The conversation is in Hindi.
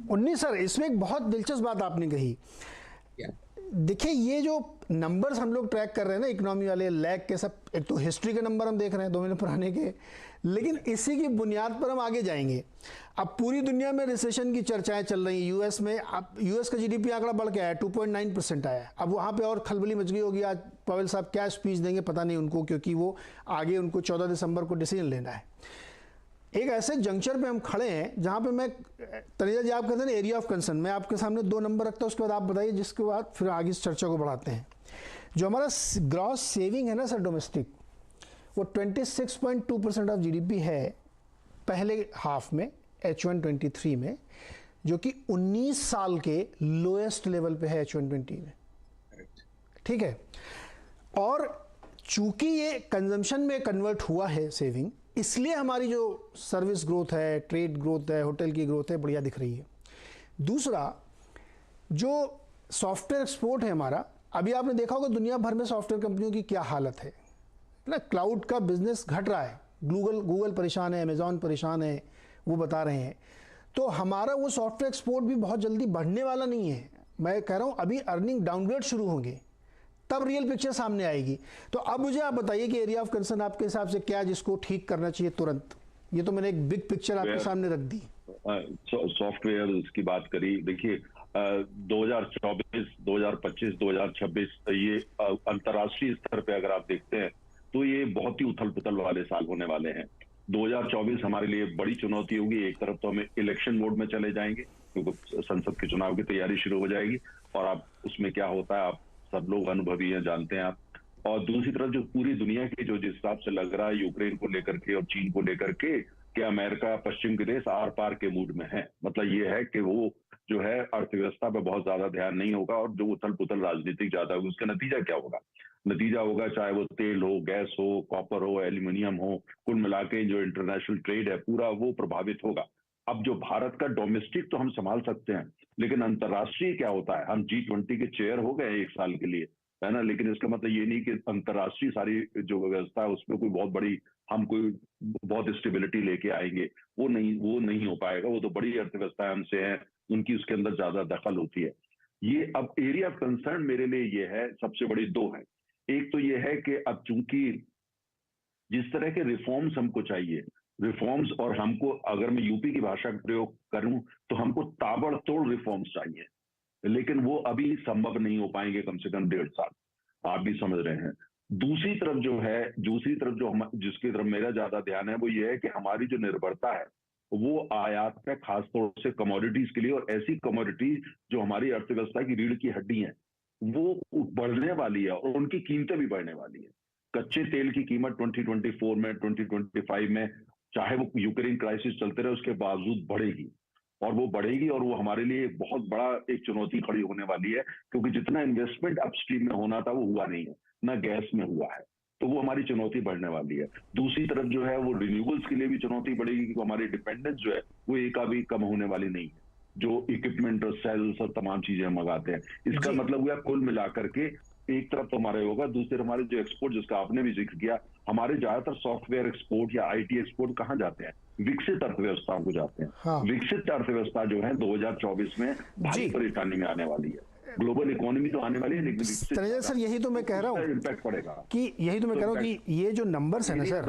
19 सर, इसमें एक बहुत दिलचस्प बात आपने कही। देखिए, ये जो नंबर्स हम लोग ट्रैक कर रहे हैं ना इकोनॉमी वाले, लैग के सब, एक तो हिस्ट्री के नंबर हम देख रहे हैं 2 महीने पुराने के, लेकिन इसी की बुनियाद पर हम आगे जाएंगे। अब पूरी दुनिया में रिसेशन की चर्चाएं चल रही हैं। यूएस में अब यूएस का जीडीपी आंकड़ा बढ़ के आया, 2.9% आया है। अब वहाँ पे और खलबली मच गई होगी। आज पवेल साहब क्या स्पीच देंगे पता नहीं उनको, क्योंकि वो आगे उनको 14 दिसंबर को डिसीजन लेना है। एक ऐसे जंक्चर पे हम खड़े हैं जहां पे मैं, तनीजा जी आप कहते हैं ना एरिया ऑफ कंसर्न, मैं आपके सामने 2 नंबर रखता हूं, उसके बाद आप बताइए, जिसके बाद फिर आगे इस चर्चा को बढ़ाते हैं। जो हमारा ग्रॉस सेविंग है ना सर डोमेस्टिक, वो 26.2% ऑफ जीडीपी है पहले हाफ में, H123 में, जो कि 19 साल के लोएस्ट लेवल पे है H120 में। ठीक है, और चूंकि ये कंजम्पशन में कन्वर्ट हुआ है सेविंग, इसलिए हमारी जो सर्विस ग्रोथ है, ट्रेड ग्रोथ है, होटल की ग्रोथ है, बढ़िया दिख रही है। दूसरा, जो सॉफ्टवेयर एक्सपोर्ट है हमारा, अभी आपने देखा होगा दुनिया भर में सॉफ्टवेयर कंपनियों की क्या हालत है ना, क्लाउड का बिजनेस घट रहा है। गूगल परेशान है, अमेजॉन परेशान है, वो बता रहे हैं। तो हमारा वो सॉफ्टवेयर एक्सपोर्ट भी बहुत जल्दी बढ़ने वाला नहीं है। मैं कह रहा हूँ अभी अर्निंग डाउनग्रेड शुरू होंगे, तब रियल पिक्चर सामने आएगी। तो अब मुझे आप बताइए कि एरिया ऑफ कंसर्न आपके हिसाब से क्या, जिसको ठीक करना चाहिए तुरंत। ये तो मैंने एक बिग पिक्चर आपके सामने रख दी। सॉफ्टवेयर की बात करी। देखिए 2024, 2025, 2026 ये अंतर्राष्ट्रीय स्तर पे अगर आप देखते हैं तो ये बहुत ही उथल पुथल वाले साल होने वाले हैं। 2024 हमारे लिए बड़ी चुनौती होगी। एक तरफ तो हमें इलेक्शन मोड में चले जाएंगे क्योंकि संसद के चुनाव की तैयारी शुरू हो जाएगी, और आप उसमें क्या होता है आप सब लोग अनुभवी हैं, जानते हैं आप। और दूसरी तरफ जो पूरी दुनिया की जो जिस हिसाब से लग रहा है यूक्रेन को लेकर के और चीन को लेकर के, कि अमेरिका पश्चिम के देश आर पार के मूड में है। मतलब ये है कि वो जो है अर्थव्यवस्था पे बहुत ज्यादा ध्यान नहीं होगा, और जो उथल पुथल राजनीतिक ज्यादा होगी उसका नतीजा क्या होगा? नतीजा होगा चाहे वो तेल हो, गैस हो, कॉपर हो, एल्यूमिनियम हो, कुल मिला के जो इंटरनेशनल ट्रेड है पूरा वो प्रभावित होगा। अब जो भारत का डोमेस्टिक तो हम संभाल सकते हैं, लेकिन अंतर्राष्ट्रीय क्या होता है? हम G20 के चेयर हो गए 1 साल के लिए, है ना, लेकिन इसका मतलब ये नहीं कि अंतर्राष्ट्रीय सारी जो व्यवस्था है उसमें कोई बहुत बड़ी हम कोई बहुत स्टेबिलिटी लेके आएंगे। वो नहीं हो पाएगा। वो तो बड़ी अर्थव्यवस्था हमसे है, उनकी उसके अंदर ज्यादा दखल होती है। ये अब एरिया ऑफ कंसर्न मेरे लिए ये है, सबसे बड़ी 2 है। एक तो ये है कि अब चूंकि जिस तरह के रिफॉर्म्स हमको चाहिए, रिफॉर्म्स, और हमको अगर मैं यूपी की भाषा का प्रयोग करूं तो हमको ताबड़तोड़ रिफॉर्म्स चाहिए, लेकिन वो अभी संभव नहीं हो पाएंगे कम से कम 1.5 साल। आप भी समझ रहे हैं। दूसरी तरफ जो हम जिसकी तरफ मेरा ज्यादा ध्यान है वो ये है कि हमारी जो निर्भरता है वो आयात पे, खासतौर से कमोडिटीज के लिए, और ऐसी कमोडिटीज जो हमारी अर्थव्यवस्था की रीढ़ की हड्डी है, वो बढ़ने वाली है और उनकी कीमतें भी बढ़ने वाली है। कच्चे तेल की कीमत 2024 में, 2025 में, चाहे वो यूक्रेन क्राइसिस चलते रहे उसके बावजूद बढ़ेगी, और वो बढ़ेगी, और वो हमारे लिए एक बहुत बड़ा एक चुनौती खड़ी होने वाली है, क्योंकि जितना इन्वेस्टमेंट अपस्ट्रीम में होना था वो हुआ नहीं है, ना गैस में हुआ है। तो वो हमारी चुनौती बढ़ने वाली है। दूसरी तरफ जो है वो रिन्यूएबल्स के लिए भी चुनौती बढ़ेगी, क्योंकि हमारी डिपेंडेंस जो है वो एक भी कम होने वाली नहीं है, जो इक्विपमेंट और सेल्स और तमाम चीजें हम मंगाते हैं। इसका मतलब हुआ कुल मिलाकर के एक तरफ तो हमारे होगा, दूसरी तरफ हमारे जो एक्सपोर्ट, जिसका आपने भी जिक्र किया, हमारे ज्यादातर सॉफ्टवेयर एक्सपोर्ट या आईटी एक्सपोर्ट कहाँ जाते हैं? विकसित अर्थव्यवस्थाओं को जाते हैं। हाँ। विकसित अर्थव्यवस्था जो है 2024 में भारी परेशानी में आने वाली है। ग्लोबल इकोनॉमी तो आने वाली है, लेकिन सर यही तो मैं कह रहा हूँ इम्पैक्ट पड़ेगा। कि यही तो मैं कह रहा हूँ कि ये जो नंबर्स है ना सर,